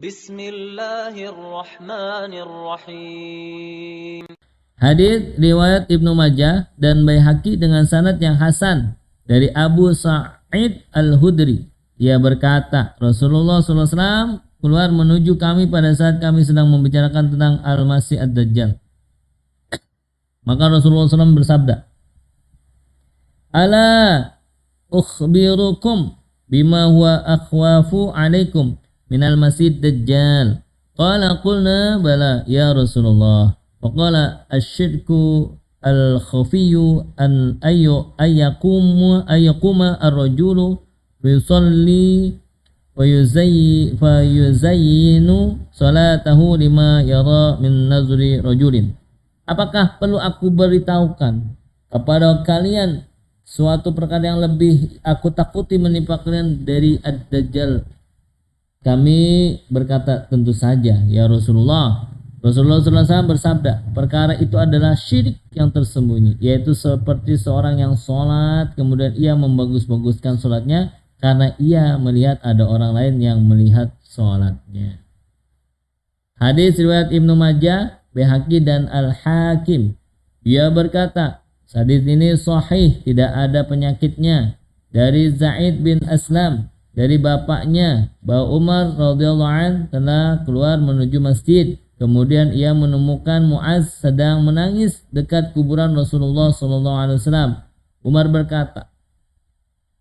Bismillahirrahmanirrahim. Hadits riwayat Ibnu Majah dan Baihaqi dengan sanad yang hasan dari Abu Sa'id Al-Hudri. Ia berkata, Rasulullah SAW keluar menuju kami pada saat kami sedang membicarakan tentang Al-Masih Ad-Dajjal. Maka Rasulullah SAW bersabda, Ala ukhbirukum bima huwa akhwafu alaikum minal masih Dajjal. Qala qulna bala ya Rasulullah. Faqala asyirku al-khafiyyu an ayyakuma ar-rajulu yusalli wa yuzayyinu salatahu lima yara min nazri rajulin. Apakah perlu aku beritahukan kepada kalian suatu perkara yang lebih aku takuti menimpa kalian dari Ad-Dajjal? Kami berkata, tentu saja ya Rasulullah. Rasulullah SAW bersabda, perkara itu adalah syirik yang tersembunyi, yaitu seperti seorang yang sholat kemudian ia membagus-baguskan sholatnya karena ia melihat ada orang lain yang melihat sholatnya. Hadis riwayat Ibnu Majah, Baihaqi dan Al-Hakim. Dia berkata, hadis ini sahih, tidak ada penyakitnya. Dari Zaid bin Aslam, dari bapaknya bahwa Umar radhiyallahu anhu telah keluar menuju masjid. Kemudian ia menemukan Muaz sedang menangis dekat kuburan Rasulullah SAW. Umar berkata,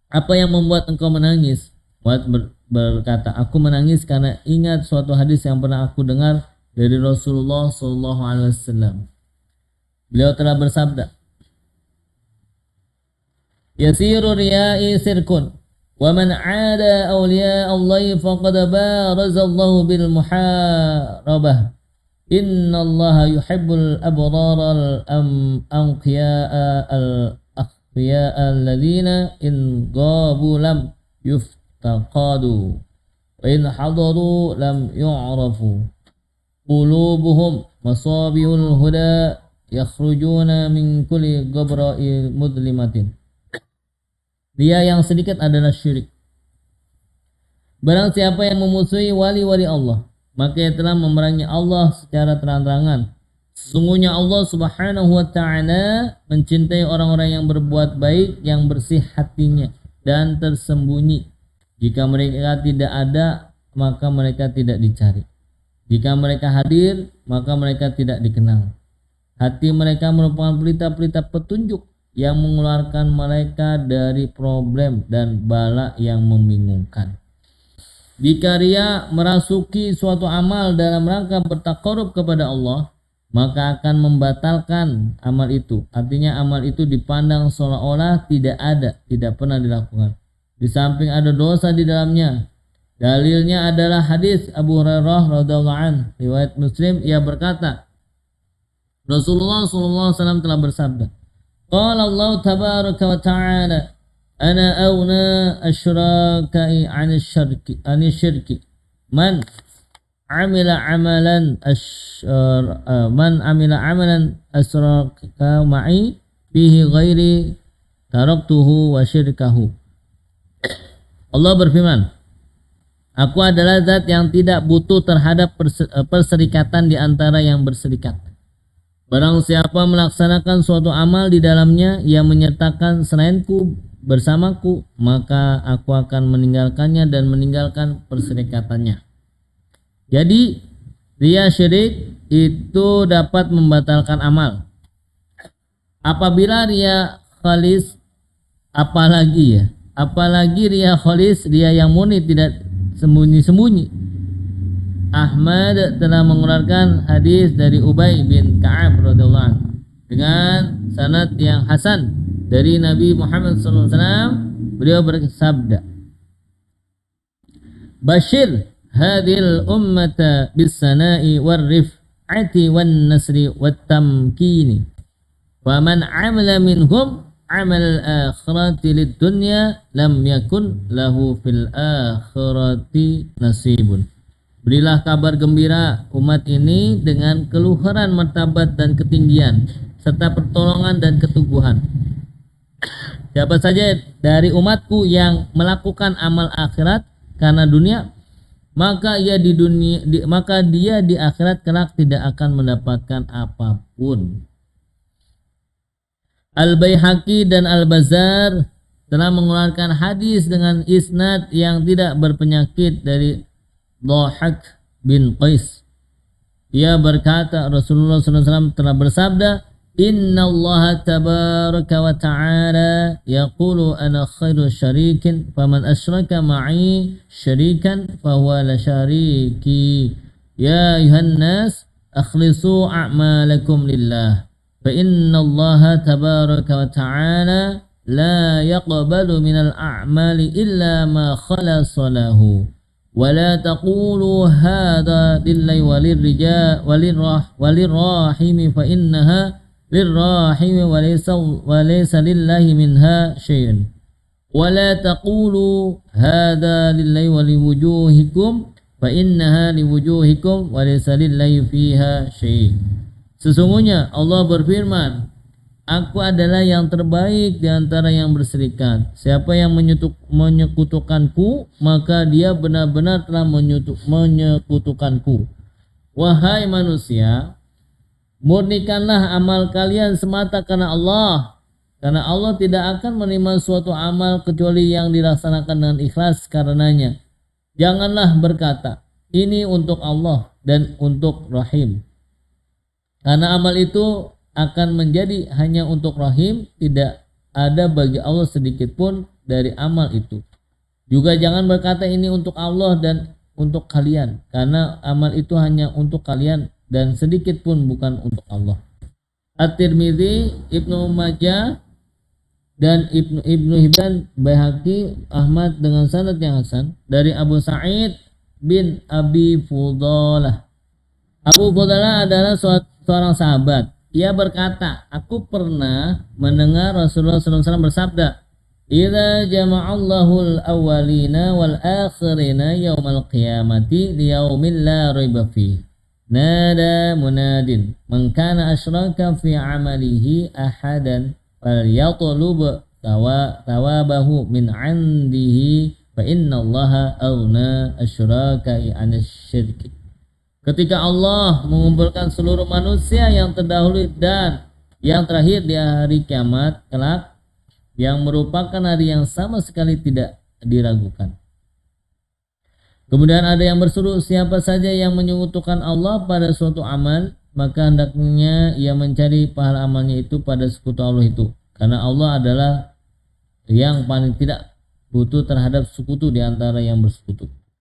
apa yang membuat engkau menangis? Muaz berkata, aku menangis karena ingat suatu hadis yang pernah aku dengar dari Rasulullah SAW. Beliau telah bersabda, Yasiru riya'i sirkun, wa man 'ada awliya Allah faqad barazallahu bil muharabah. Innallaha yuhibbul abrara al-anqiya'a al-akhfiya'a alladhina in ghabu lam yuftaqadu wa in hadaru lam yu'rafu qulubuhum masabihul huda yakhrujuna min kulli ghabra'i mudlimatin. Dia yang sedikit adalah syirik. Barang siapa yang memusuhi wali-wali Allah, maka ia telah memerangi Allah secara terang-terangan. Sesungguhnya Allah Subhanahu wa ta'ala mencintai orang-orang yang berbuat baik, yang bersih hatinya dan tersembunyi. Jika mereka tidak ada, maka mereka tidak dicari. Jika mereka hadir, maka mereka tidak dikenal. Hati mereka merupakan pelita-pelita petunjuk yang mengeluarkan mereka dari problem dan bala yang membingungkan. Jika ria merasuki suatu amal dalam rangka bertakarub kepada Allah, maka akan membatalkan amal itu. Artinya amal itu dipandang seolah-olah tidak ada, tidak pernah dilakukan. Di samping ada dosa di dalamnya. Dalilnya adalah hadis Abu Hurairah radhiyallahu anhu, riwayat Muslim. Ia berkata, Rasulullah SAW telah bersabda, Qala Allah tabaraka wa ta'ala, Ana awna asyrakai ani syirki man amila amalan asyraka ma'i fihi ghairi taraktuhu wa syirkahu. Allah berfirman, aku adalah zat yang tidak butuh terhadap perserikatan di antara yang berserikat. Barang siapa melaksanakan suatu amal di dalamnya yang menyertakan selainku bersamaku, maka aku akan meninggalkannya dan meninggalkan perserikatannya. Jadi ria syirik itu dapat membatalkan amal. Apabila ria khalis, apalagi ria khalis, ria yang murni, tidak sembunyi-sembunyi. Ahmad telah mengeluarkan hadis dari Ubay bin Ka'ab radhiyallahu anhu dengan sanad yang hasan dari Nabi Muhammad SAW. Beliau bersabda, Bashir hadhil ummata bis sana'i war rif'ati wan nasri wat tamkini wa man 'amila minhum 'amal al-akhirati lid dunya lam yakun lahu fil akhirati nasibun. Berilah kabar gembira umat ini dengan keluhuran martabat dan ketinggian serta pertolongan dan keteguhan. Siapa saja dari umatku yang melakukan amal akhirat karena dunia, maka dia di akhirat kelak tidak akan mendapatkan apapun. Al-Baihaqi dan Al-Bazzar telah mengeluarkan hadis dengan isnad yang tidak berpenyakit dari Dhahak bin Qais. Ia berkata, Rasulullah SAW telah bersabda, Inna Allah tabaraka wa ta'ala yaqulu ana khairu syarikin faman asyraka ma'i syarikan fahuwa la syariki. Ya ayuhan nas akhlisu a'malakum lillah fa inna Allah tabaraka wa ta'ala la yaqbalu minal a'mali illa ma khalasa lahu. ولا تقولوا هذا لله وللرجال وللراحم فإنها للراحم وليس لله منها شيء ولا تقولوا هذا لله ولوجوهكم فإنها لوجوهكم وليس لله فيها شيء. Sesungguhnya Allah berfirman, Aku adalah yang terbaik di antara yang berserikat. Siapa yang menyekutukanku, maka dia benar-benar telah menyekutukanku. Wahai manusia, murnikanlah amal kalian semata karena Allah. Karena Allah tidak akan menerima suatu amal kecuali yang dilaksanakan dengan ikhlas karenanya. Janganlah berkata, ini untuk Allah dan untuk Rahim. Karena amal itu akan menjadi hanya untuk Rahim, tidak ada bagi Allah sedikit pun dari amal itu. Juga jangan berkata ini untuk Allah dan untuk kalian, karena amal itu hanya untuk kalian dan sedikit pun bukan untuk Allah. At-Tirmidzi, Ibnu Majah dan Ibnu Hibban, Baihaqi, Ahmad dengan sanad yang hasan dari Abu Sa'id bin Abi Fudalah. Abu Fudalah adalah seorang sahabat. Ia berkata, aku pernah mendengar Rasulullah SAW bersabda, Idza jama'allahu al-awwalina wal-akhirina yawmal qiyamati liyawmin la raiba fih. Nada munadin, man kana asyraka fi amalihi ahadan falyatlub thawabahu min 'indihi fa innallaha aghna asyraka 'anil syirki. Ketika Allah mengumpulkan seluruh manusia yang terdahulu dan yang terakhir di hari kiamat kelak, yang merupakan hari yang sama sekali tidak diragukan. Kemudian ada yang berseru, siapa saja yang menyekutukan Allah pada suatu amal, maka hendaknya ia mencari pahala amalnya itu pada sekutu Allah itu. Karena Allah adalah yang paling tidak butuh terhadap sekutu di antara yang bersekutu.